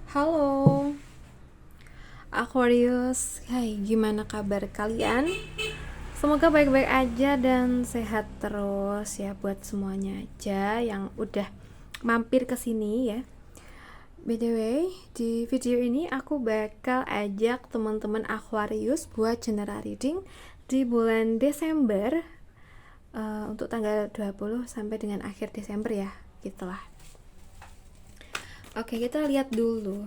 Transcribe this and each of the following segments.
Halo, Aquarius. Hai, gimana kabar kalian? Semoga baik-baik aja dan sehat terus ya buat semuanya aja yang udah mampir ke sini ya. By the way, di video ini aku bakal ajak teman-teman Aquarius buat general reading di bulan Desember, untuk tanggal 20 sampai dengan akhir Desember ya, gitulah. Oke, kita lihat dulu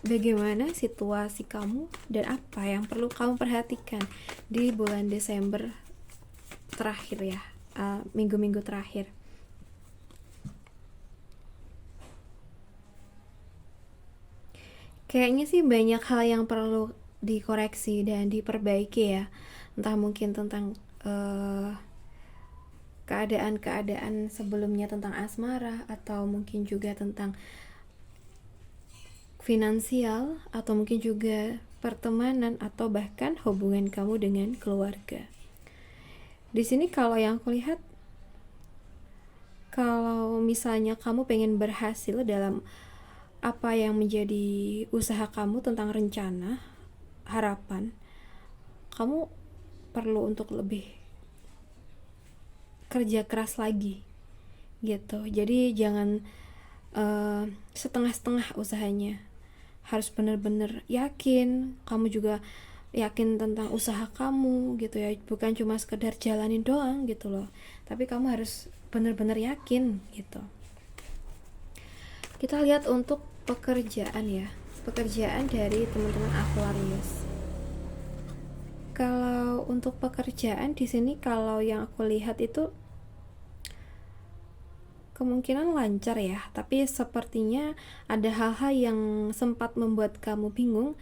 bagaimana situasi kamu dan apa yang perlu kamu perhatikan di bulan Desember terakhir ya, minggu-minggu terakhir. Kayaknya sih banyak hal yang perlu dikoreksi dan diperbaiki ya, entah mungkin tentang keadaan-keadaan sebelumnya tentang asmara, atau mungkin juga tentang finansial, atau mungkin juga pertemanan, atau bahkan hubungan kamu dengan keluarga. Di sini kalau yang aku lihat, kalau misalnya kamu pengen berhasil dalam apa yang menjadi usaha kamu tentang rencana, harapan, kamu perlu untuk lebih kerja keras lagi gitu. Jadi jangan setengah-setengah usahanya, harus benar-benar yakin. Kamu juga yakin tentang usaha kamu gitu ya, bukan cuma sekedar jalanin doang gitu loh, tapi kamu harus benar-benar yakin gitu. Kita lihat untuk pekerjaan ya, pekerjaan dari teman-teman Aquarius. Kalau untuk pekerjaan di sini, kalau yang aku lihat itu kemungkinan lancar ya, tapi sepertinya ada hal-hal yang sempat membuat kamu bingung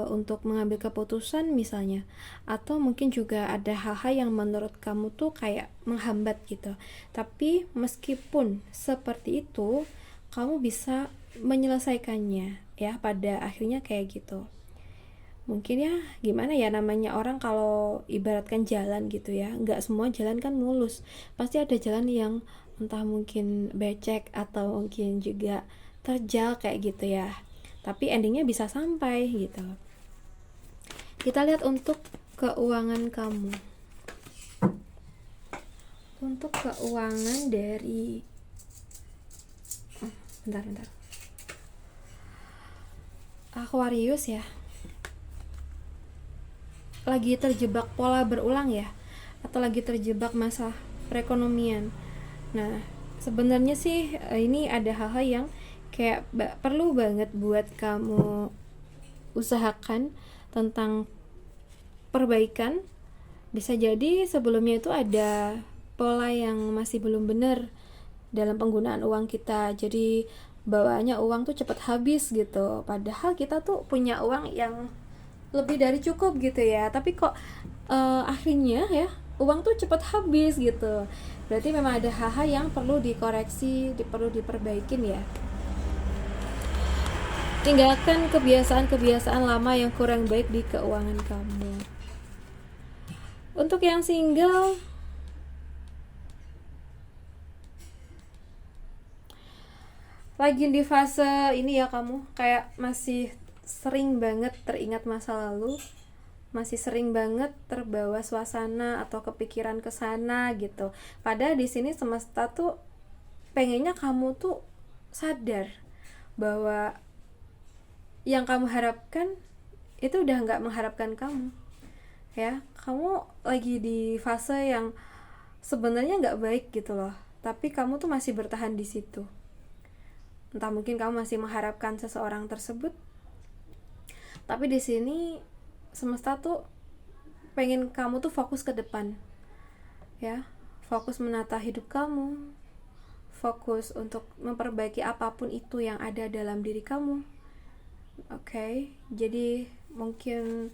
untuk mengambil keputusan misalnya, atau mungkin juga ada hal-hal yang menurut kamu tuh kayak menghambat gitu. Tapi meskipun seperti itu, kamu bisa menyelesaikannya ya pada akhirnya kayak gitu. Mungkin ya, gimana ya, namanya orang kalau ibaratkan jalan gitu ya, nggak semua jalan kan mulus, pasti ada jalan yang entah mungkin becek atau mungkin juga terjal kayak gitu ya, tapi endingnya bisa sampai gitu. Kita lihat untuk keuangan kamu. Untuk keuangan dari bentar Aquarius ya, lagi terjebak pola berulang ya, atau lagi terjebak masalah perekonomian. Nah, sebenarnya sih ini ada hal-hal yang kayak perlu banget buat kamu usahakan tentang perbaikan. Bisa jadi sebelumnya itu ada pola yang masih belum benar dalam penggunaan uang kita, jadi bawaannya uang tuh cepat habis gitu, padahal kita tuh punya uang yang lebih dari cukup gitu ya, tapi kok akhirnya ya uang tuh cepat habis gitu. Berarti memang ada hal-hal yang perlu dikoreksi, perlu diperbaikin ya. Tinggalkan kebiasaan-kebiasaan lama yang kurang baik di keuangan kamu. Untuk yang single, lagi di fase ini ya, kamu kayak masih sering banget teringat masa lalu, masih sering banget terbawa suasana atau kepikiran ke sana gitu. Padahal di sini semesta tuh pengennya kamu tuh sadar bahwa yang kamu harapkan itu udah nggak mengharapkan kamu ya. Kamu lagi di fase yang sebenarnya nggak baik gitu loh, tapi kamu tuh masih bertahan di situ. Entah mungkin kamu masih mengharapkan seseorang tersebut, tapi di sini semesta tuh pengen kamu tuh fokus ke depan ya, fokus menata hidup kamu, fokus untuk memperbaiki apapun itu yang ada dalam diri kamu. Oke, jadi mungkin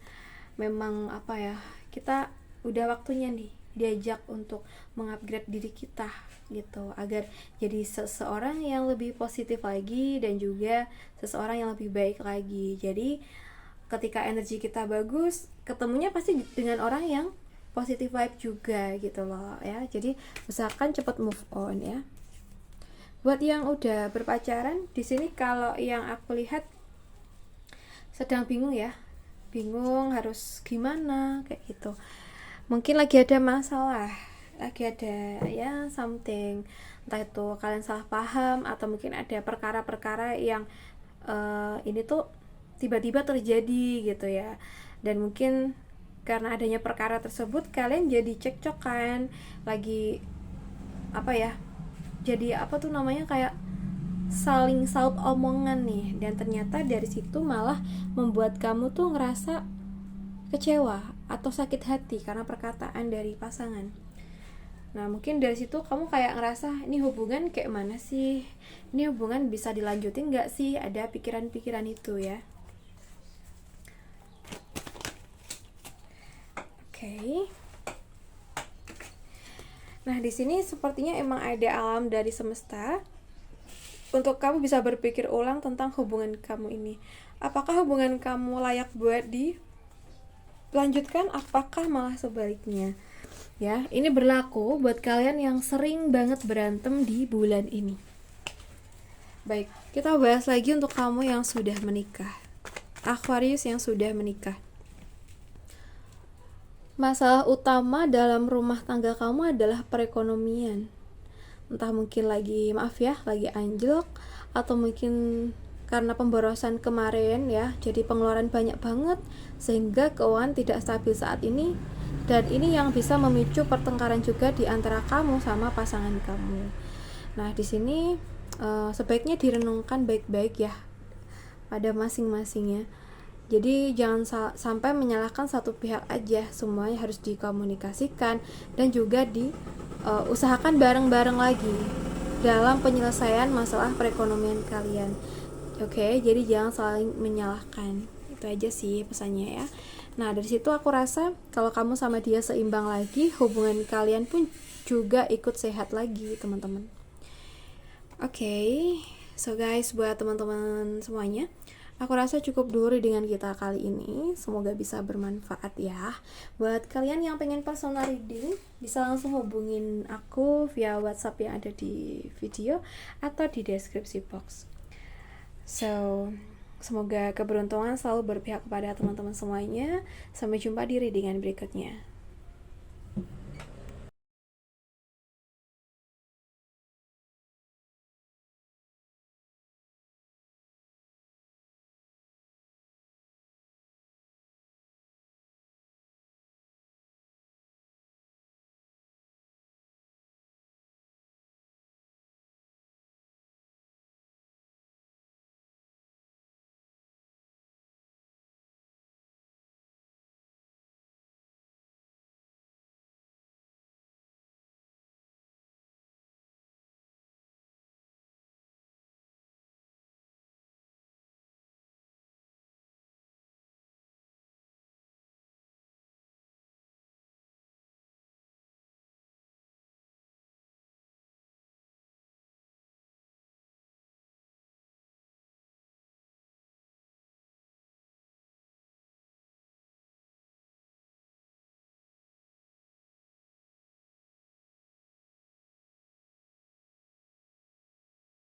memang apa ya, kita udah waktunya nih diajak untuk mengupgrade diri kita gitu, agar jadi seseorang yang lebih positif lagi dan juga seseorang yang lebih baik lagi. Jadi ketika energi kita bagus, ketemunya pasti dengan orang yang positive vibe juga gitu loh ya. Jadi usahakan cepat move on ya. Buat yang udah berpacaran, di sini kalau yang aku lihat sedang bingung ya, bingung harus gimana kayak gitu. Mungkin lagi ada masalah, lagi ada ya something, entah itu kalian salah paham atau mungkin ada perkara-perkara yang ini tuh tiba-tiba terjadi gitu ya. Dan mungkin karena adanya perkara tersebut kalian jadi cekcokan, lagi apa ya, jadi apa tuh namanya, kayak saling saut omongan nih, dan ternyata dari situ malah membuat kamu tuh ngerasa kecewa atau sakit hati karena perkataan dari pasangan. Nah mungkin dari situ kamu kayak ngerasa ini hubungan kayak mana sih, ini hubungan bisa dilanjutin gak sih, ada pikiran-pikiran itu ya. Oke. Nah di sini sepertinya emang ada alam dari semesta untuk kamu bisa berpikir ulang tentang hubungan kamu ini. Apakah hubungan kamu layak buat dilanjutkan? Apakah malah sebaliknya? Ya, ini berlaku buat kalian yang sering banget berantem di bulan ini. Baik, kita bahas lagi untuk kamu yang sudah menikah. Aquarius yang sudah menikah. Masalah utama dalam rumah tangga kamu adalah perekonomian. Entah mungkin lagi, maaf ya, lagi anjlok, atau mungkin karena pemborosan kemarin ya, jadi pengeluaran banyak banget sehingga keuangan tidak stabil saat ini. Dan ini yang bisa memicu pertengkaran juga di antara kamu sama pasangan kamu. Nah, di sini sebaiknya direnungkan baik-baik ya pada masing-masingnya. Jadi jangan sampai menyalahkan satu pihak aja, semuanya harus dikomunikasikan dan juga diusahakan bareng-bareng lagi dalam penyelesaian masalah perekonomian kalian. Oke, jadi jangan saling menyalahkan. Itu aja sih pesannya ya. Nah, dari situ aku rasa kalau kamu sama dia seimbang lagi, hubungan kalian pun juga ikut sehat lagi, teman-teman. Oke, so guys, buat teman-teman semuanya, aku rasa cukup dulu dengan kita kali ini. Semoga bisa bermanfaat ya. Buat kalian yang pengen personal reading, bisa langsung hubungin aku via WhatsApp yang ada di video atau di deskripsi box. So, semoga keberuntungan selalu berpihak kepada teman-teman semuanya. Sampai jumpa di readingan berikutnya.